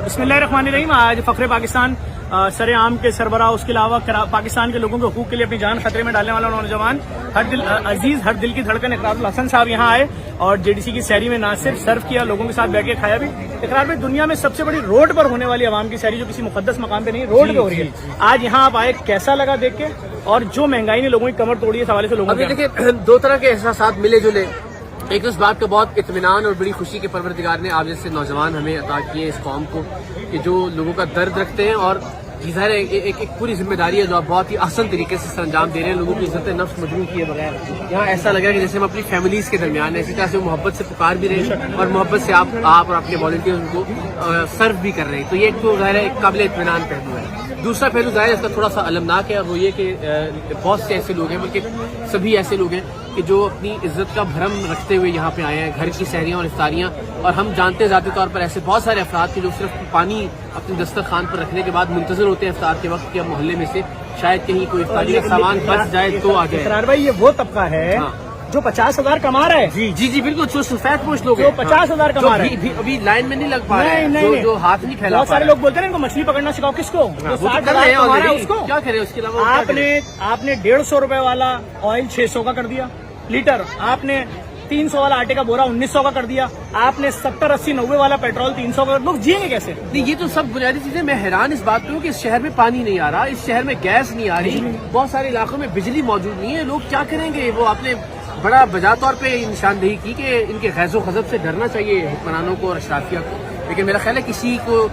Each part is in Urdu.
بسم اللہ الرحمن الرحیم. آج فخر پاکستان سر عام کے سربراہ، اس کے علاوہ پاکستان کے لوگوں کے حقوق کے لیے اپنی جان خطرے میں ڈالنے والا نوجوان ہر دل کی دھڑکن اقرار الحسن صاحب یہاں آئے اور جے ڈی سی کی سحری میں نہ صرف سرو کیا، لوگوں کے ساتھ بیٹھ کے کھایا بھی. اقرار میں دنیا میں سب سے بڑی روڈ پر ہونے والی عوام کی سحری جو کسی مقدس مقام پہ نہیں، روڈ پہ ہو رہی ہے. آج یہاں آپ آئے، کیسا لگا دیکھ کے؟ اور جو مہنگائی نے لوگوں کی کمر توڑی ہے اس حوالے سے لوگوں ابھی دیکھیں دو طرح کے احساسات ملے جلے. ایک اس بات کا بہت اطمینان اور بڑی خوشی کے پروردگار نے آپ جیسے نوجوان ہمیں عطا کیے اس قوم کو کہ جو لوگوں کا درد رکھتے ہیں، اور ظاہر ہے ایک پوری ذمہ داری ہے جو آپ بہت ہی آسان طریقے سے سر انجام دے رہے ہیں، لوگوں کی عزت نفس مجروح کیے بغیر. یہاں ایسا لگا کہ جیسے ہم اپنی فیملیز کے درمیان ہیں، اسی طرح سے محبت سے پکار بھی رہے ہیں اور محبت سے آپ اور اپنے والنٹیئرز کو سرو بھی کر رہے ہیں. تو یہ ایک تو ظاہر ہے ایک قابل اطمینان پہلو ہے. دوسرا پہلو ظاہر ہے اس کا تھوڑا سا المناک ہے، اور وہ یہ کہ بہت سے ایسے لوگ ہیں، بلکہ سبھی ایسے لوگ ہیں کہ جو اپنی عزت کا بھرم رکھتے ہوئے یہاں پہ آئے ہیں، گھر کی سحریاں اور افطاریاں. اور ہم جانتے ہیں ذاتی طور پر ایسے بہت سارے افراد کے جو صرف پانی اپنے دسترخوان پر رکھنے کے بعد منتظر ہوتے ہیں افطار کے وقت کہ اب محلے میں سے شاید کہیں کوئی افطاری کا سامان بچ جائے تو آ جائے. اقرار بھائی یہ وہ طبقہ ہے جو 50,000 کما رہا ہے. جی بالکل، جو سفید پوش لوگ جو 50,000 کما رہے ہیں، ابھی لائن میں نہیں لگ پا رہے ہیں، جو ہاتھ نہیں پھیلا. بہت سارے لوگ بولتے ہیں ان کو مچھلی پکڑنا سکھاؤ. کس کو؟ کیا کرے اس کے علاوہ آپ نے 150 روپے والا آئل 600 کا کر دیا لیٹر، آپ نے 300 والا آٹے کا بورا 1900 کا کر دیا، آپ نے 70 80 90 والا پیٹرول 300 کا. لوگ جئیں گے کیسے؟ یہ تو سب بنیادی چیزیں. میں حیران اس بات پہ ہوں کہ اس شہر میں پانی نہیں آ رہا، اس شہر میں گیس نہیں آ رہی، بہت سارے علاقوں میں بجلی موجود نہیں ہے. لوگ کیا کریں گے؟ وہ آپ نے بڑا بجا طور پہ نشاندہی کی کہ ان کے غیظ و غضب سے ڈرنا چاہیے حکمرانوں کو اور اشرافیہ کو. لیکن میرا خیال ہے کسی کو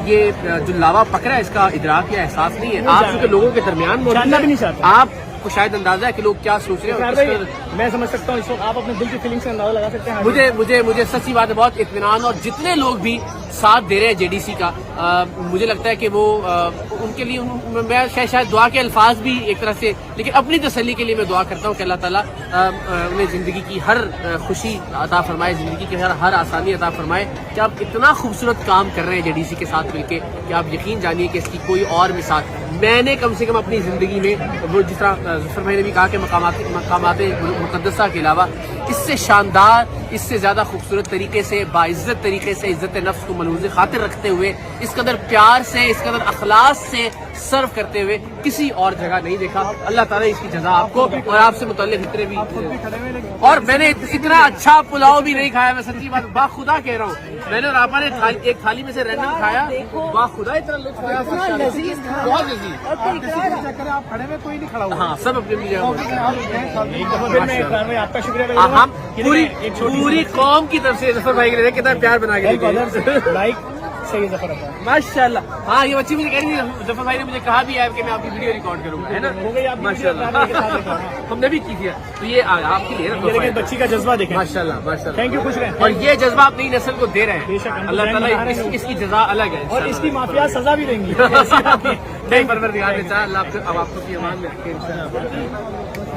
یہ جو لاوا پکڑا ہے اس کا ادراک یا احساس نہیں ہے. آپ چونکہ لوگوں کے درمیان موجود ہیں، آپ کو شاید اندازہ ہے کہ لوگ کیا سوچ رہے ہیں. میں سمجھ سکتا ہوں اس وقت آپ اپنے دل کی فیلنگ سے اندازہ لگا سکتے ہیں. مجھے سچی بات ہے بہت اطمینان، اور جتنے لوگ بھی ساتھ دے رہے ہیں جے ڈی سی کا، مجھے لگتا ہے کہ وہ ان کے لیے میں شاید دعا کے الفاظ بھی ایک طرح سے، لیکن اپنی تسلی کے لیے میں دعا کرتا ہوں کہ اللہ تعالیٰ انہیں زندگی کی ہر خوشی عطا فرمائے، زندگی کی ہر آسانی عطا فرمائے. کہ آپ اتنا خوبصورت کام کر رہے ہیں جے ڈی سی کے ساتھ مل کے کہ آپ یقین جانیے کہ اس کی کوئی اور مثال میں نے کم سے کم اپنی زندگی میں، وہ جس طرح ظفر بھائی نے بھی کہا کہ مقامات مقدسہ کے علاوہ اس سے شاندار، اس سے زیادہ خوبصورت طریقے سے، باعزت طریقے سے، عزت نفس کو ملحوظ خاطر رکھتے ہوئے، اس قدر پیار سے، اس قدر اخلاص سے سرو کرتے ہوئے کسی اور جگہ نہیں دیکھا. اللہ تعالیٰ اس کی جزا آپ کو اور آپ سے متعلق جتنے بھی. اور میں نے اتنا اچھا پلاؤ بھی نہیں کھایا، میں سچی بات باخدا کہہ رہا ہوں. میں نے اور آپا نے ایک تھالی میں سے رینڈم کھایا، باخدا اتنا لطف آیا، بہت لذیذ. آپ کھڑے میں کوئی نہیں کھڑا ہوا. ہاں سب اپنی جگہ. آپ کا شکریہ. ہم پوری قوم کی طرف سے ظفر بھائی کے لیے کتنا پیار بنا کے ماشاء اللہ. ہاں یہ بچی مجھے کہہ رہی تھی، ظفر بھائی نے مجھے کہا بھی ہے کہ میں آپ کی ویڈیو ریکارڈ کروں گا، ہے نا؟ ماشاء اللہ ہم نے بھی کی تھی. تو یہ آپ کے لیے بچی کا جذبہ دیکھیں. ماشاء اللہ ماشاء اللہ. تھینک یو، خوش رہیں. اور یہ جذبہ آپ نئی نسل کو دے رہے ہیں. اللہ تعالیٰ اس کی جزا الگ ہے اور اس کی مافیا سزا بھی دیں گی. نہیں پروردگار نے چاہا. اللہ آپ کو اپنی امان میں رکھے.